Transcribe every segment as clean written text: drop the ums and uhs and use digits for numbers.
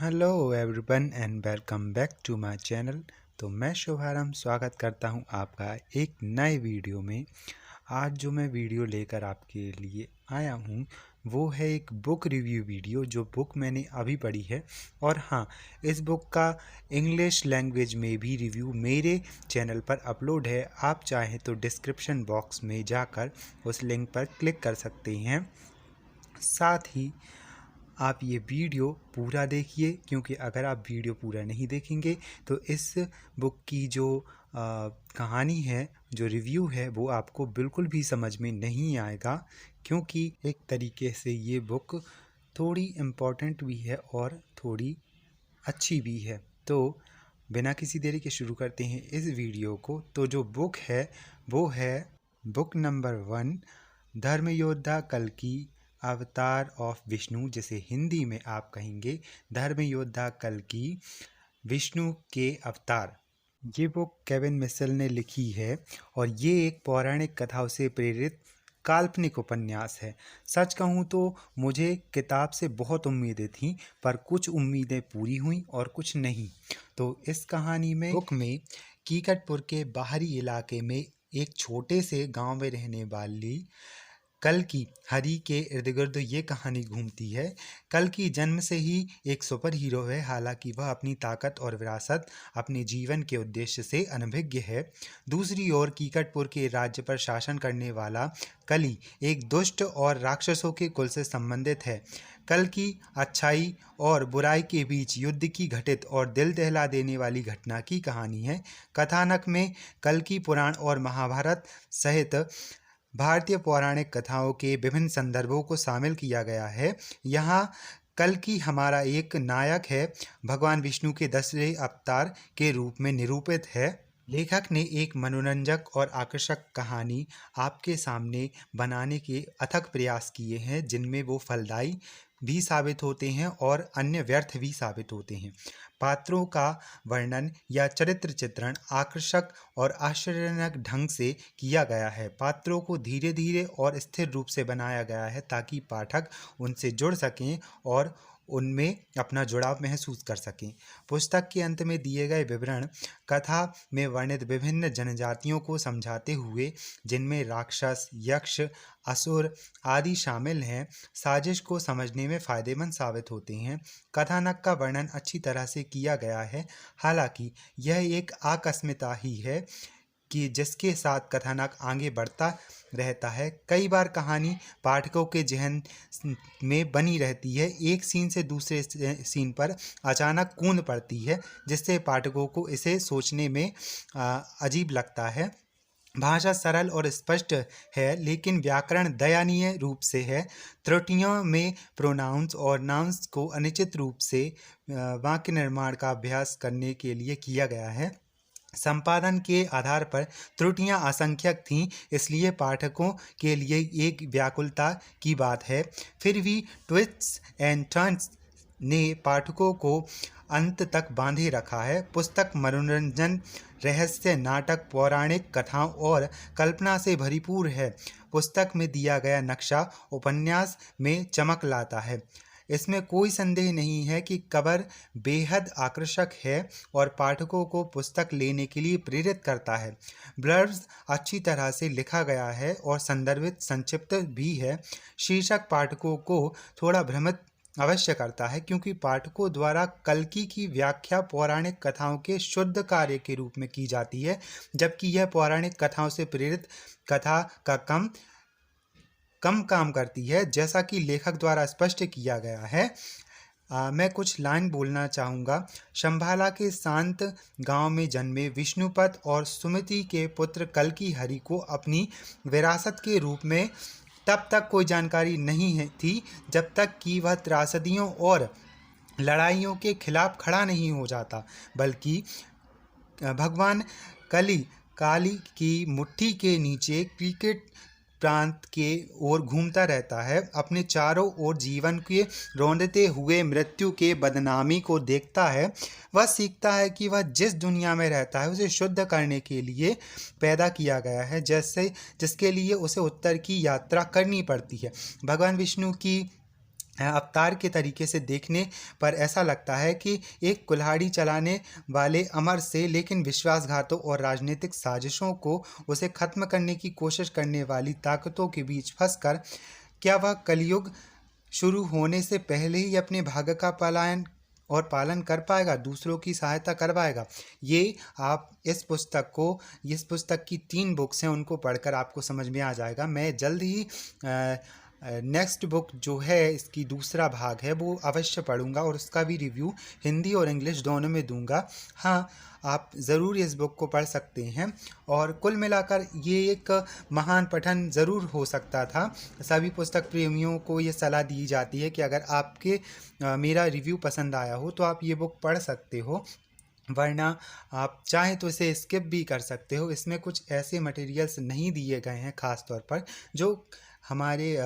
Hello everyone and welcome back to my channel. तो मैं शुभारंभ स्वागत करता हूं आपका एक नए वीडियो में। आज जो मैं वीडियो लेकर आपके लिए आया हूं वो है एक बुक रिव्यू वीडियो, जो बुक मैंने अभी पढ़ी है। और हाँ, इस बुक का इंग्लिश लैंग्वेज में भी रिव्यू मेरे चैनल पर अपलोड है। आप चाहें तो डिस्क्रिप्शन बॉक्स में जाकर उस लिंक पर क्लिक कर सकते हैं। साथ ही आप ये वीडियो पूरा देखिए, क्योंकि अगर आप वीडियो पूरा नहीं देखेंगे तो इस बुक की जो कहानी है, जो रिव्यू है, वो आपको बिल्कुल भी समझ में नहीं आएगा। क्योंकि एक तरीके से ये बुक थोड़ी इम्पोर्टेंट भी है और थोड़ी अच्छी भी है। तो बिना किसी देरी के शुरू करते हैं इस वीडियो को। तो जो बुक है वो है बुक नंबर 1, धर्मयोद्धा कल्कि अवतार ऑफ विष्णु, जिसे हिंदी में आप कहेंगे धर्मयोद्धा कल्कि विष्णु के अवतार। ये बुक केविन मिशेल ने लिखी है और ये एक पौराणिक कथाओं से प्रेरित काल्पनिक उपन्यास है। सच कहूँ तो मुझे किताब से बहुत उम्मीदें थीं, पर कुछ उम्मीदें पूरी हुईं और कुछ नहीं। तो इस कहानी में बुक में कीकटपुर के बाहरी इलाके में एक छोटे से गांव में रहने वाली कल्कि हरि के इर्द गिर्द ये कहानी घूमती है। कल्कि जन्म से ही एक सुपर हीरो है, हालांकि वह अपनी ताकत और विरासत अपने जीवन के उद्देश्य से अनभिज्ञ है। दूसरी ओर कीकटपुर के राज्य पर शासन करने वाला कली एक दुष्ट और राक्षसों के कुल से संबंधित है। कल्कि अच्छाई और बुराई के बीच युद्ध की घटित और दिल दहला देने वाली घटना की कहानी है। कथानक में कल्कि पुराण और महाभारत सहित भारतीय पौराणिक कथाओं के विभिन्न संदर्भों को शामिल किया गया है। यहाँ कल्कि हमारा एक नायक है, भगवान विष्णु के 10वें अवतार के रूप में निरूपित है। लेखक ने एक मनोरंजक और आकर्षक कहानी आपके सामने बनाने के अथक प्रयास किए हैं, जिनमें वो फलदायी भी साबित होते हैं और अन्य व्यर्थ भी साबित होते हैं। पात्रों का वर्णन या चरित्र चित्रण आकर्षक और आश्चर्यजनक ढंग से किया गया है। पात्रों को धीरे धीरे और स्थिर रूप से बनाया गया है ताकि पाठक उनसे जुड़ सकें और उनमें अपना जुड़ाव महसूस कर सकें। पुस्तक के अंत में दिए गए विवरण कथा में वर्णित विभिन्न जनजातियों को समझाते हुए, जिनमें राक्षस, यक्ष, असुर आदि शामिल हैं, साजिश को समझने में फ़ायदेमंद साबित होते हैं। कथानक का वर्णन अच्छी तरह से किया गया है, हालांकि यह एक आकस्मिकता ही है कि जिसके साथ कथानक आगे बढ़ता रहता है। कई बार कहानी पाठकों के जहन में बनी रहती है, एक सीन से दूसरे सीन पर अचानक कूद पड़ती है, जिससे पाठकों को इसे सोचने में अजीब लगता है। भाषा सरल और स्पष्ट है, लेकिन व्याकरण दयनीय रूप से है। त्रुटियों में प्रोनाउंस और नाउंस को अनुचित रूप से वाक्य निर्माण का अभ्यास करने के लिए किया गया है। संपादन के आधार पर त्रुटियां असंख्यक थीं, इसलिए पाठकों के लिए एक व्याकुलता की बात है। फिर भी ट्विस्ट्स एंड टर्न्स ने पाठकों को अंत तक बांधे रखा है। पुस्तक मनोरंजन, रहस्य, नाटक, पौराणिक कथाओं और कल्पना से भरपूर है। पुस्तक में दिया गया नक्शा उपन्यास में चमक लाता है। इसमें कोई संदेह नहीं है कि कवर बेहद आकर्षक है और पाठकों को पुस्तक लेने के लिए प्रेरित करता है। ब्लर्ब्स अच्छी तरह से लिखा गया है और संदर्भित संक्षिप्त भी है। शीर्षक पाठकों को थोड़ा भ्रमित अवश्य करता है, क्योंकि पाठकों द्वारा कल्कि की व्याख्या पौराणिक कथाओं के शुद्ध कार्य के रूप में की जाती है, जबकि यह पौराणिक कथाओं से प्रेरित कथा का कम काम करती है, जैसा कि लेखक द्वारा स्पष्ट किया गया है। मैं कुछ लाइन बोलना चाहूँगा। शंभाला के शांत गांव में जन्मे विष्णुपत और सुमति के पुत्र कल्कि हरि को अपनी विरासत के रूप में तब तक कोई जानकारी नहीं थी, जब तक कि वह त्रासदियों और लड़ाइयों के खिलाफ खड़ा नहीं हो जाता, बल्कि भगवान काली की मुट्ठी के नीचे क्रिकेट प्रांत के ओर घूमता रहता है। अपने चारों ओर जीवन के रौंदते हुए मृत्यु के बदनामी को देखता है। वह सीखता है कि वह जिस दुनिया में रहता है उसे शुद्ध करने के लिए पैदा किया गया है, जिसके लिए उसे उत्तर की यात्रा करनी पड़ती है। भगवान विष्णु की अवतार के तरीके से देखने पर ऐसा लगता है कि एक कुल्हाड़ी चलाने वाले अमर से लेकिन विश्वासघातों और राजनीतिक साजिशों को उसे खत्म करने की कोशिश करने वाली ताकतों के बीच फंसकर क्या वह कलयुग शुरू होने से पहले ही अपने भाग्य का पलायन और पालन कर पाएगा, दूसरों की सहायता कर पाएगा। ये आप इस पुस्तक की 3 बुक्स हैं, उनको पढ़कर आपको समझ में आ जाएगा। मैं जल्द ही नेक्स्ट बुक जो है इसकी दूसरा भाग है वो अवश्य पढ़ूंगा और उसका भी रिव्यू हिंदी और इंग्लिश दोनों में दूंगा। हाँ, आप ज़रूर इस बुक को पढ़ सकते हैं और कुल मिलाकर ये एक महान पठन ज़रूर हो सकता था। सभी पुस्तक प्रेमियों को ये सलाह दी जाती है कि अगर आपके मेरा रिव्यू पसंद आया हो तो आप ये बुक पढ़ सकते हो, वरना आप चाहें तो इसे स्किप भी कर सकते हो। इसमें कुछ ऐसे मटेरियल्स नहीं दिए गए हैं ख़ास तौर पर जो हमारे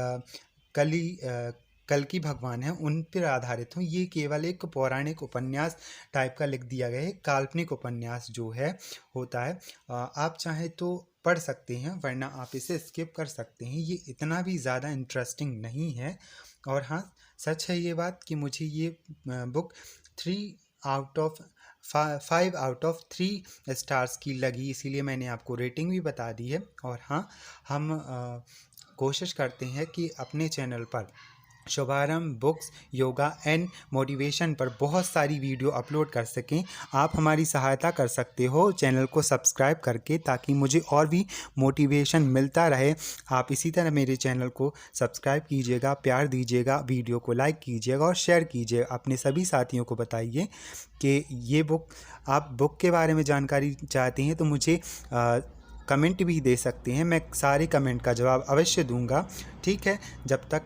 कल्कि भगवान हैं उन पर आधारित हों। ये केवल एक पौराणिक उपन्यास टाइप का लिख दिया गया है, काल्पनिक उपन्यास जो है होता है। आप चाहें तो पढ़ सकते हैं, वरना आप इसे स्किप कर सकते हैं। ये इतना भी ज़्यादा इंटरेस्टिंग नहीं है। और हाँ, सच है ये बात कि मुझे ये बुक 5 आउट ऑफ 3 स्टार्स की लगी, इसीलिए मैंने आपको रेटिंग भी बता दी है। और हाँ, हम कोशिश करते हैं कि अपने चैनल पर शुभारंभ बुक्स, योगा एंड मोटिवेशन पर बहुत सारी वीडियो अपलोड कर सकें। आप हमारी सहायता कर सकते हो चैनल को सब्सक्राइब करके, ताकि मुझे और भी मोटिवेशन मिलता रहे। आप इसी तरह मेरे चैनल को सब्सक्राइब कीजिएगा, प्यार दीजिएगा, वीडियो को लाइक कीजिएगा और शेयर कीजिएगा। अपने सभी साथियों को बताइए कि ये आप बुक के बारे में जानकारी चाहते हैं तो मुझे कमेंट भी दे सकते हैं। मैं सारे कमेंट का जवाब अवश्य दूंगा। ठीक है, जब तक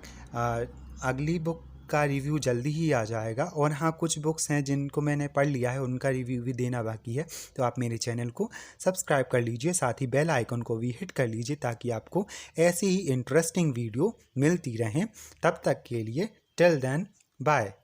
अगली बुक का रिव्यू जल्दी ही आ जाएगा। और हाँ, कुछ बुक्स हैं जिनको मैंने पढ़ लिया है, उनका रिव्यू भी देना बाकी है। तो आप मेरे चैनल को सब्सक्राइब कर लीजिए, साथ ही बेल आइकन को भी हिट कर लीजिए, ताकि आपको ऐसी ही इंटरेस्टिंग वीडियो मिलती रहें। तब तक के लिए टिल देन बाय।